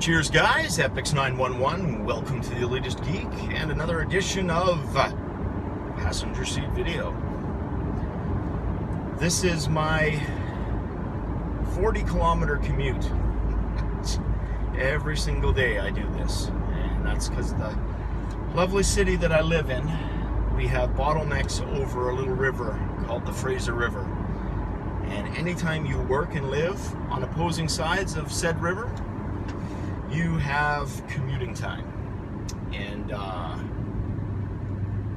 Cheers guys, Epix911, welcome to the Elitist Geek and another edition of Passenger Seat Video. This is my 40-kilometer commute. Every single day I do this, and that's because of the lovely city that I live in. We have bottlenecks over a little river called the Fraser River. And anytime you work and live on opposing sides of said river, you have commuting time. And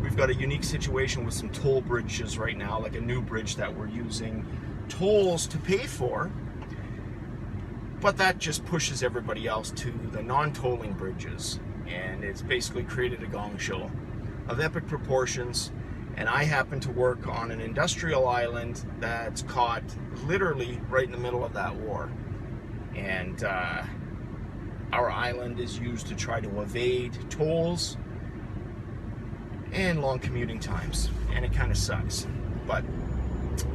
we've got a unique situation with some toll bridges right now, like a new bridge that we're using tolls to pay for, but that just pushes everybody else to the non-tolling bridges, and it's basically created a gong show of epic proportions. And I happen to work on an industrial island that's caught literally right in the middle of that war, and our island is used to try to evade tolls and long commuting times, and it kind of sucks. But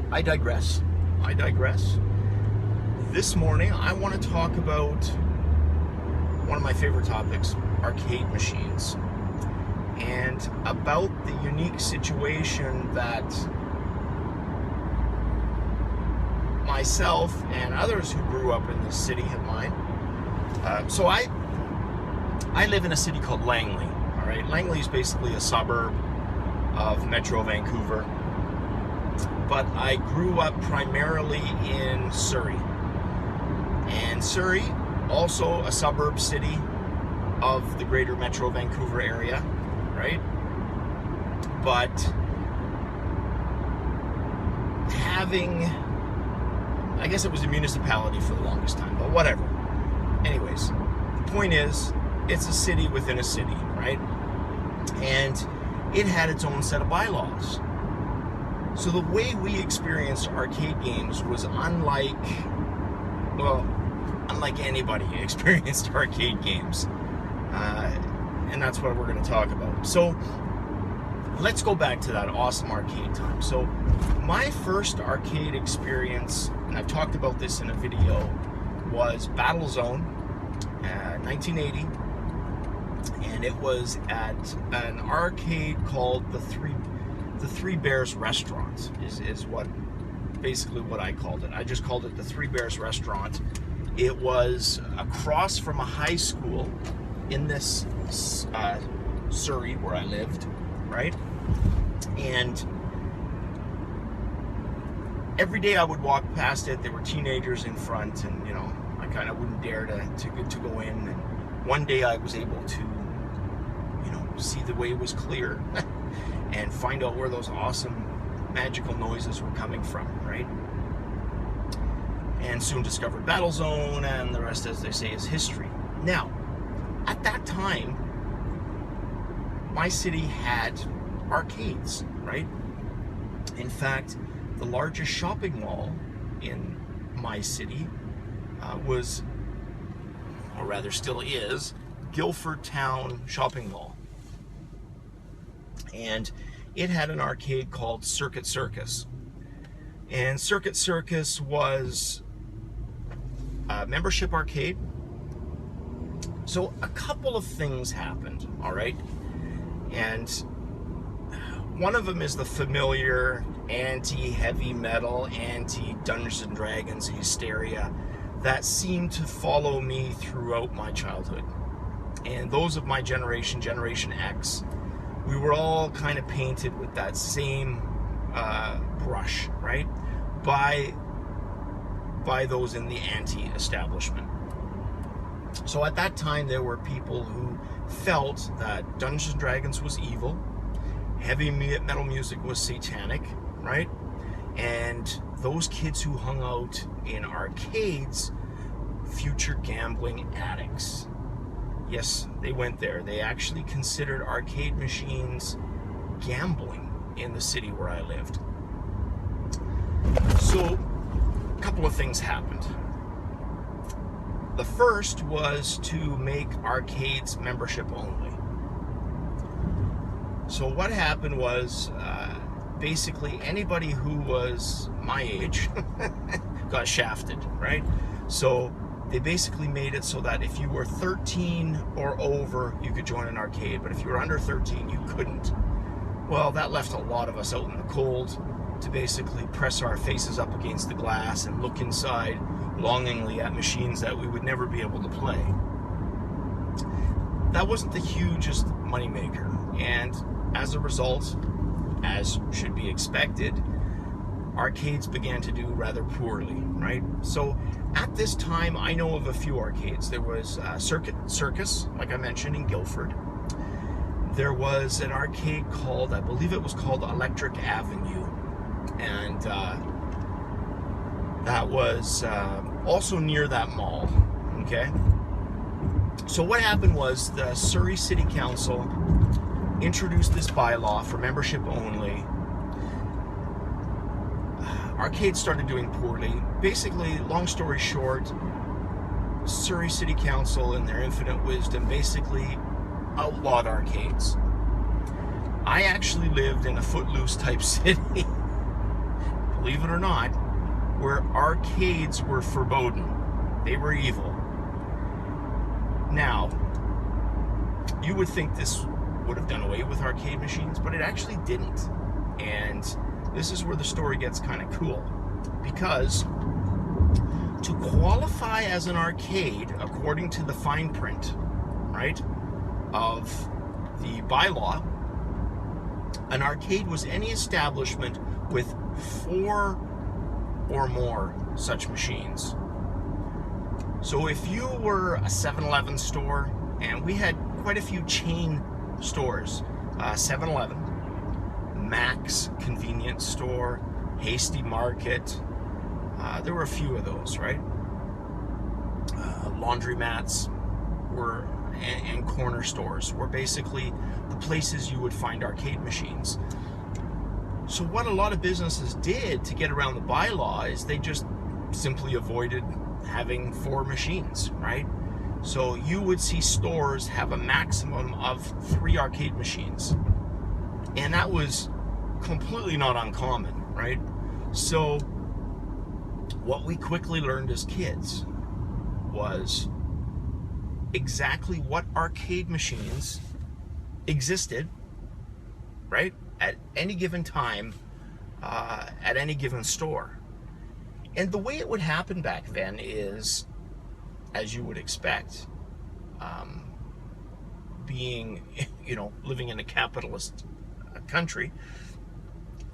I digress. This morning I want to talk about one of my favorite topics, arcade machines, and about the unique situation that myself and others who grew up in this city of mine. So I live in a city called Langley. All right, Langley is basically a suburb of Metro Vancouver, but I grew up primarily in Surrey, and Surrey, also a suburb city of the greater Metro Vancouver area, right? But having, I guess it was a municipality for the longest time, but whatever. Anyways, the point is, it's a city within a city, right? And it had its own set of bylaws. So the way we experienced arcade games was unlike anybody experienced arcade games. And that's what we're going to talk about. So let's go back to that awesome arcade time. So my first arcade experience, and I've talked about this in a video, was Battlezone, 1980, and it was at an arcade called the Three Bears Restaurant. Is what basically what I called it. I just called it the Three Bears Restaurant. It was across from a high school in this Surrey where I lived, right? And every day I would walk past it, there were teenagers in front, and you know, I kind of wouldn't dare to go in. And one day I was able to, you know, see the way was clear and find out where those awesome magical noises were coming from, right? And soon discovered Battlezone, and the rest, as they say, is history. Now, at that time, my city had arcades, right? In fact, the largest shopping mall in my city was, or rather still is, Guildford Town Shopping Mall. And it had an arcade called Circuit Circus. And Circuit Circus was a membership arcade. So a couple of things happened, all right? And one of them is the familiar anti-heavy metal, anti-Dungeons and Dragons hysteria that seemed to follow me throughout my childhood. And those of my generation, Generation X, we were all kind of painted with that same brush, right? By those in the anti-establishment. So at that time, there were people who felt that Dungeons and Dragons was evil, heavy metal music was satanic, right? And those kids who hung out in arcades, future gambling addicts. Yes, they went there. They actually considered arcade machines gambling in the city where I lived. So a couple of things happened. The first was to make arcades membership only. So what happened was, basically anybody who was my age got shafted, right? So they basically made it so that if you were 13 or over, you could join an arcade, but if you were under 13, you couldn't. Well, that left a lot of us out in the cold to basically press our faces up against the glass and look inside longingly at machines that we would never be able to play. That wasn't the hugest moneymaker, and as a result, as should be expected, arcades began to do rather poorly, right? So at this time, I know of a few arcades. There was Circuit Circus, like I mentioned, in Guildford. There was an arcade called, I believe it was called Electric Avenue, and that was also near that mall, okay? So what happened was the Surrey City Council introduced this bylaw for membership only. Arcades started doing poorly. Basically, long story short, Surrey City Council, in their infinite wisdom, basically outlawed arcades. I actually lived in a footloose type city, believe it or not, where arcades were forbidden. They were evil. Now, you would think this would have done away with arcade machines, but it actually didn't. And this is where the story gets kind of cool, because to qualify as an arcade, according to the fine print, right, of the bylaw, an arcade was any establishment with 4 or more such machines. So if you were a 7-Eleven store, and we had quite a few chain stores, 7-Eleven, Mac's convenience store, Hasty Market, there were a few of those, right? Laundromats were, and corner stores were basically the places you would find arcade machines. So what a lot of businesses did to get around the bylaw is they just simply avoided having 4 machines, right? So you would see stores have a maximum of 3 arcade machines. And that was completely not uncommon, right? So what we quickly learned as kids was exactly what arcade machines existed, right, at any given time, at any given store. And the way it would happen back then is, as you would expect, being, living in a capitalist country,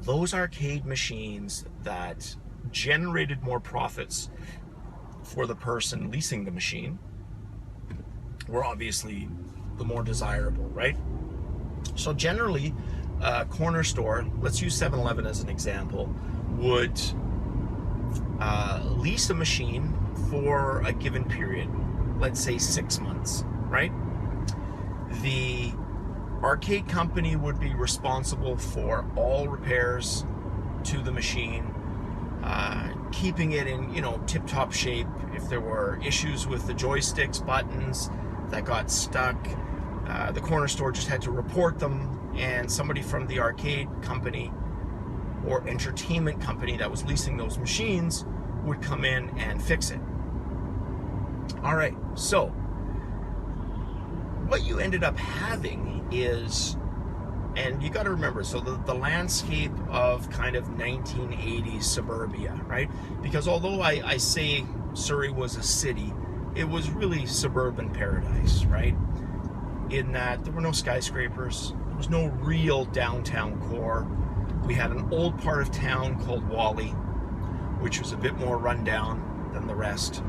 those arcade machines that generated more profits for the person leasing the machine were obviously the more desirable, right? So generally, a corner store, let's use 7-Eleven as an example, would lease a machine for a given period, let's say 6 months, right? The arcade company would be responsible for all repairs to the machine, keeping it in, tip-top shape. If there were issues with the joysticks, buttons that got stuck, the corner store just had to report them, and somebody from the arcade company or entertainment company that was leasing those machines would come in and fix it. All right, so what you ended up having is, and you got to remember, so the landscape of kind of 1980s suburbia, right? Because although I say Surrey was a city, it was really suburban paradise, right? In that there were no skyscrapers, there was no real downtown core. We had an old part of town called Whalley, which was a bit more rundown than the rest.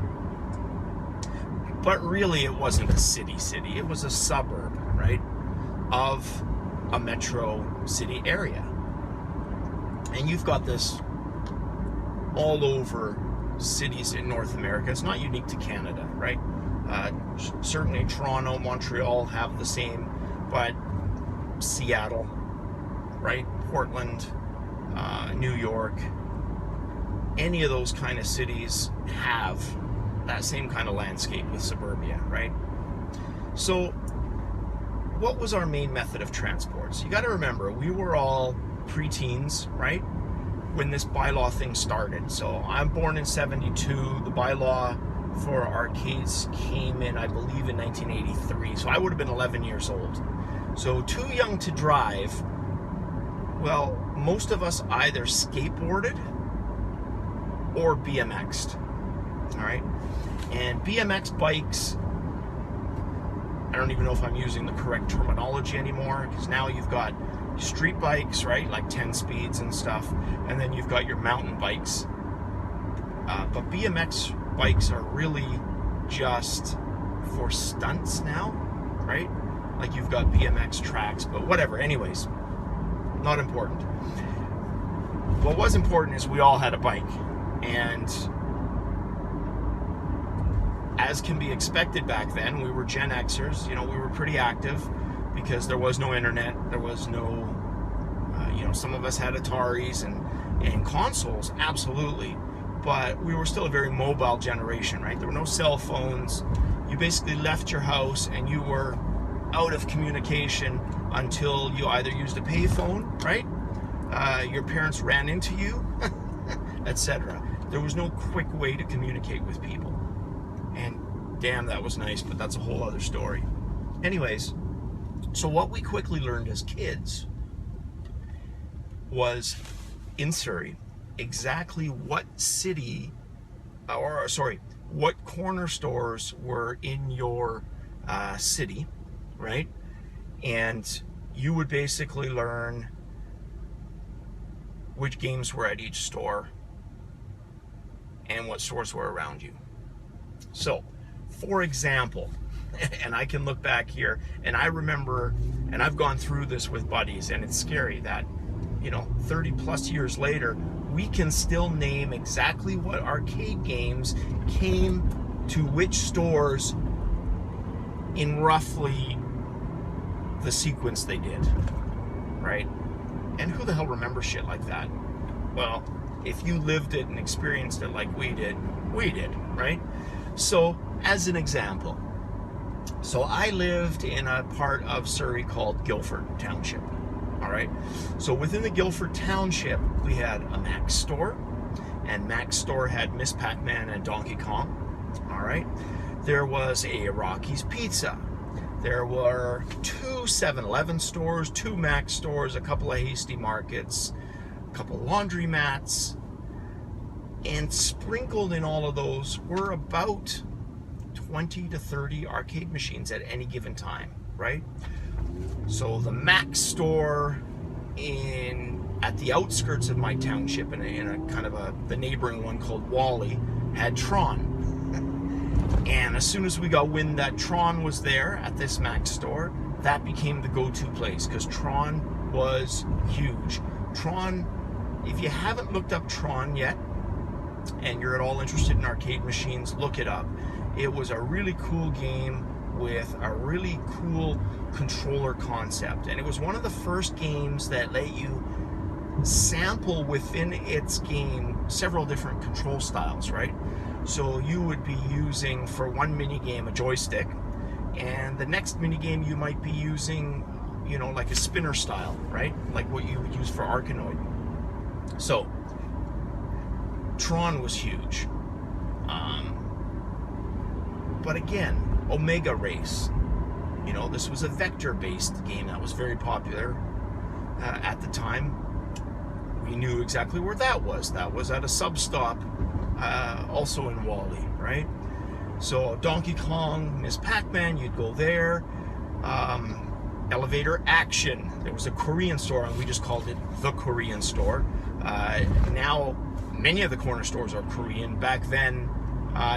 But really it wasn't a city, it was a suburb, right, of a metro city area. And you've got this all over cities in North America. It's not unique to Canada, right? Certainly Toronto, Montreal have the same, but Seattle, right? Portland, New York, any of those kind of cities have that same kind of landscape with suburbia, right? So what was our main method of transport? So you got to remember, we were all preteens, right, when this bylaw thing started. So I'm born in 72. The bylaw for arcades came in, I believe, in 1983. So I would have been 11 years old. So too young to drive. Well, most of us either skateboarded or BMX'd. All right. And BMX bikes, I don't even know if I'm using the correct terminology anymore, because now you've got street bikes, right, like 10 speeds and stuff, and then you've got your mountain bikes. But BMX bikes are really just for stunts now, right? Like you've got BMX tracks, but whatever. Anyways, not important. What was important is we all had a bike, and as can be expected back then, we were Gen Xers, you know, we were pretty active because there was no internet, there was no, you know, some of us had Ataris and consoles, absolutely, but we were still a very mobile generation, right? There were no cell phones. You basically left your house and you were out of communication until you either used a payphone, right? Your parents ran into you, etc. There was no quick way to communicate with people. And damn, that was nice, but that's a whole other story. Anyways, so what we quickly learned as kids was in Surrey exactly what what corner stores were in your city, right? And you would basically learn which games were at each store and what stores were around you. So, for example, and I can look back here, and I remember, and I've gone through this with buddies, and it's scary that, you know, 30 plus years later, we can still name exactly what arcade games came to which stores in roughly the sequence they did, right? And who the hell remembers shit like that? Well, if you lived it and experienced it like we did, right? So, as an example, so I lived in a part of Surrey called Guildford Township, all right? So within the Guildford Township, we had a Mac store, and Mac store had Miss Pac-Man and Donkey Kong, all right? There was a Rocky's Pizza. There were 2 7-Eleven stores, 2 Mac stores, a couple of Hasty Markets, a couple of laundromats, and sprinkled in all of those were about 20 to 30 arcade machines at any given time, right? So the Mac store at the outskirts of my township, in a kind of the neighboring one called Wally, had Tron. And as soon as we got wind that Tron was there at this Mac store, that became the go-to place, because Tron was huge. Tron, if you haven't looked up Tron yet, and you're at all interested in arcade machines, look it up. It was a really cool game with a really cool controller concept, and it was one of the first games that let you sample within its game several different control styles, right? So you would be using, for one mini game, a joystick, and the next mini game you might be using, you know, like a spinner style, right? Like what you would use for Arkanoid. So Tron was huge. But again, Omega Race, you know, this was a vector-based game that was very popular at the time. We knew exactly where that was. That was at a sub-stop, also in Wally, right? So Donkey Kong, Miss Pac-Man, you'd go there. Elevator Action, there was a Korean store, and we just called it the Korean store. Now, many of the corner stores are Korean. Back then,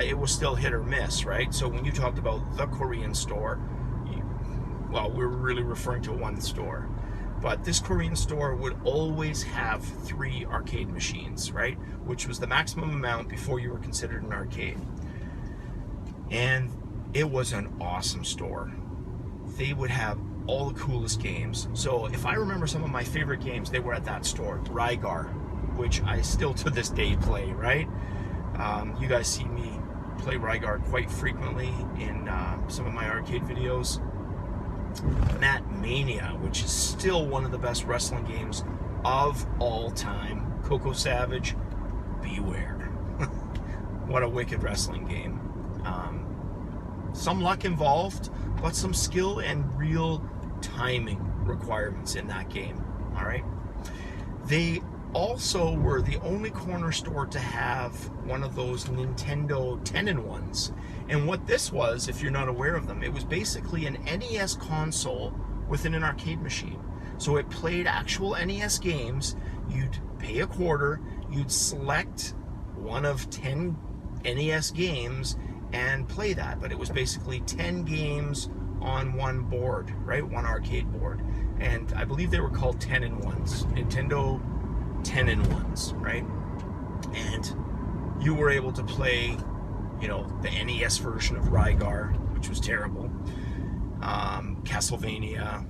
it was still hit or miss, right? So when you talked about the Korean store, well, we were really referring to one store. But this Korean store would always have 3 arcade machines, right? Which was the maximum amount before you were considered an arcade. And it was an awesome store. They would have all the coolest games. So if I remember some of my favorite games, they were at that store. Rygar, which I still to this day play, right? You guys see me play Rygar quite frequently in some of my arcade videos. Mat Mania, which is still one of the best wrestling games of all time. Coco Savage, beware. What a wicked wrestling game. some luck involved, but some skill and real timing requirements in that game. All right. They also were the only corner store to have one of those Nintendo 10-in-1s. And what this was, if you're not aware of them, it was basically an NES console within an arcade machine. So it played actual NES games. You'd pay a quarter, you'd select one of 10 NES games and play that. But it was basically 10 games on one board, right? One arcade board. And I believe they were called 10-in-1s. Nintendo 10-in-1s, right? And you were able to play, you know, the NES version of Rygar, which was terrible. Castlevania,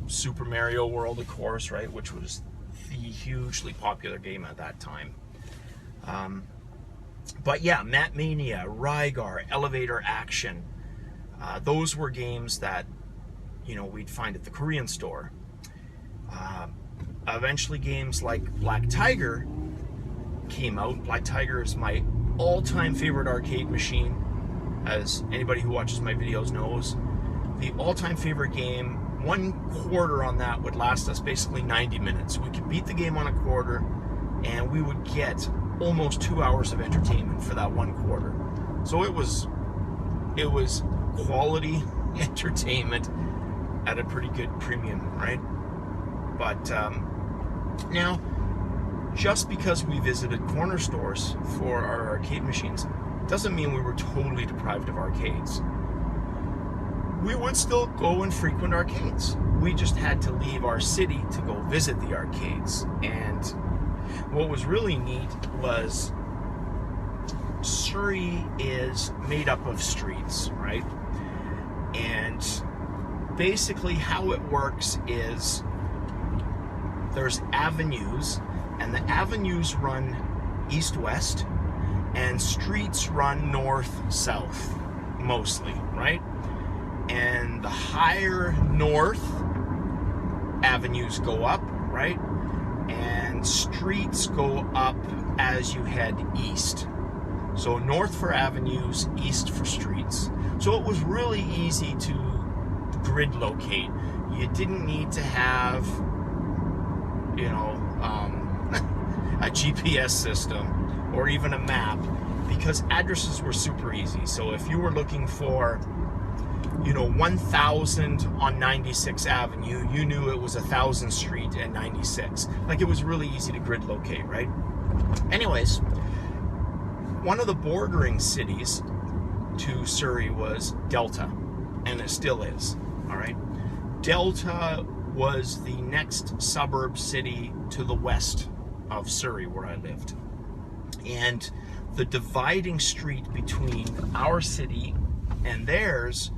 Super Mario World, of course, right? Which was the hugely popular game at that time. But yeah, Mat Mania, Rygar, Elevator Action, those were games that, you know, we'd find at the Korean store. Eventually games like Black Tiger came out. Black Tiger is my all-time favorite arcade machine, as anybody who watches my videos knows. The all-time favorite game, one quarter on that would last us basically 90 minutes. We could beat the game on a quarter, and we would get almost 2 hours of entertainment for that one quarter. So it was quality entertainment at a pretty good premium, right? But now, just because we visited corner stores for our arcade machines doesn't mean we were totally deprived of arcades. We would still go and frequent arcades. We just had to leave our city to go visit the arcades. And what was really neat was Surrey is made up of streets, right? And basically how it works is there's avenues, and the avenues run east-west, and streets run north-south, mostly, right? And the higher north avenues go up, right? And streets go up as you head east. So north for avenues, east for streets. So it was really easy to grid locate. You didn't need to have, you know, a GPS system or even a map, because addresses were super easy. So if you were looking for, you know, 1000 on 96 Avenue, you knew it was 1000 Street and 96. Like, it was really easy to grid locate, right? Anyways, one of the bordering cities to Surrey was Delta, and it still is, all right? Delta was the next suburb city to the west of Surrey, where I lived. And the dividing street between our city and theirs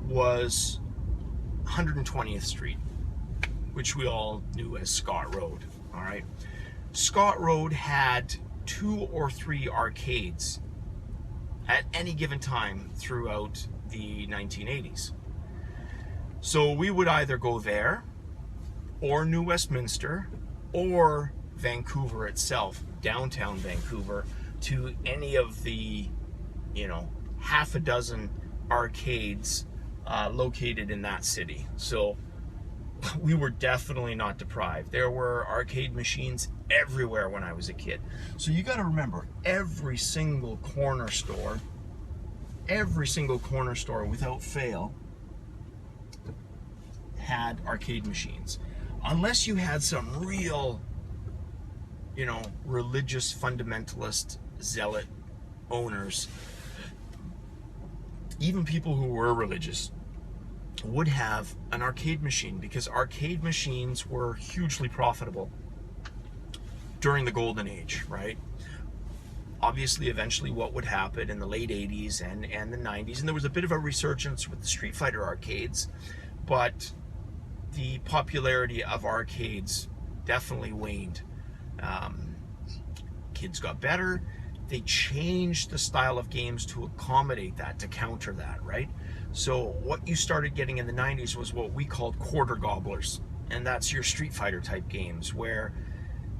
was 120th Street, which we all knew as Scott Road, all right? Scott Road had 2 or 3 arcades at any given time throughout the 1980s. So we would either go there, or New Westminster, or Vancouver itself, downtown Vancouver, to any of the, you know, half a dozen arcades located in that city. So we were definitely not deprived. There were arcade machines everywhere when I was a kid. So you got to remember, every single corner store without fail had arcade machines. Unless you had some real, you know, religious fundamentalist zealot owners, even people who were religious would have an arcade machine, because arcade machines were hugely profitable during the golden age, right? Obviously, eventually what would happen in the late 80s and the 90s, and there was a bit of a resurgence with the Street Fighter arcades, but the popularity of arcades definitely waned. Kids got better. They changed the style of games to accommodate that, to counter that, right? So what you started getting in the 90s was what we called quarter gobblers. And that's your Street Fighter type games, where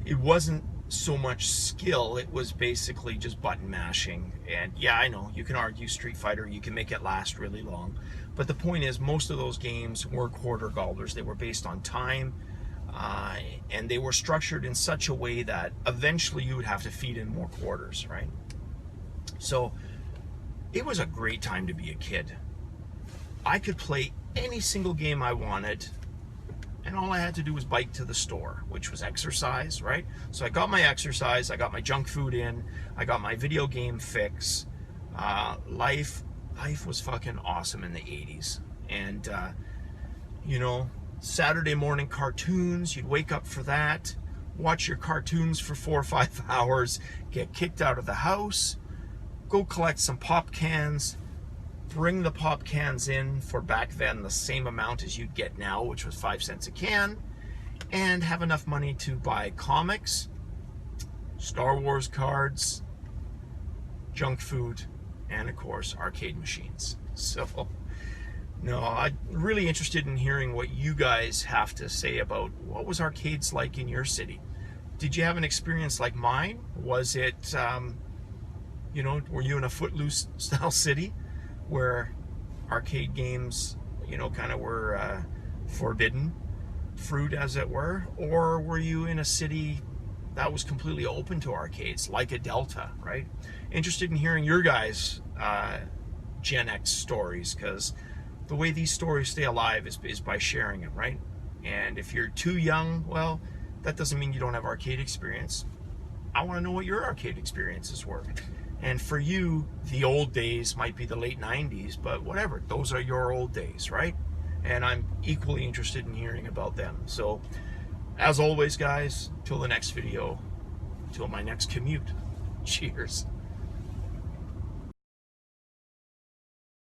it wasn't so much skill. It was basically just button mashing. And yeah, I know you can argue Street Fighter, you can make it last really long, but the point is most of those games were quarter galters. They were based on time, and they were structured in such a way that eventually you would have to feed in more quarters, right? So it was a great time to be a kid. I could play any single game I wanted, and all I had to do was bike to the store, which was exercise, right? So I got my exercise, I got my junk food in, I got my video game fix. Life was fucking awesome in the 80s. And, you know, Saturday morning cartoons, you'd wake up for that, watch your cartoons for 4 or 5 hours, get kicked out of the house, go collect some pop cans, bring the pop cans in for back then the same amount as you'd get now, which was 5 cents a can, and have enough money to buy comics, Star Wars cards, junk food, and of course arcade machines. So no, I'm really interested in hearing what you guys have to say about what was arcades like in your city. Did you have an experience like mine? Was it you know, were you in a footloose style city where arcade games, you know, kind of were forbidden fruit, as it were? Or were you in a city that was completely open to arcades, like a Delta, right? Interested in hearing your guys' Gen X stories, because the way these stories stay alive is by sharing them, right? And if you're too young, well, that doesn't mean you don't have arcade experience. I want to know what your arcade experiences were. And for you, the old days might be the late 90s, but whatever, those are your old days, right? And I'm equally interested in hearing about them. So, as always, guys, till the next video, till my next commute, cheers.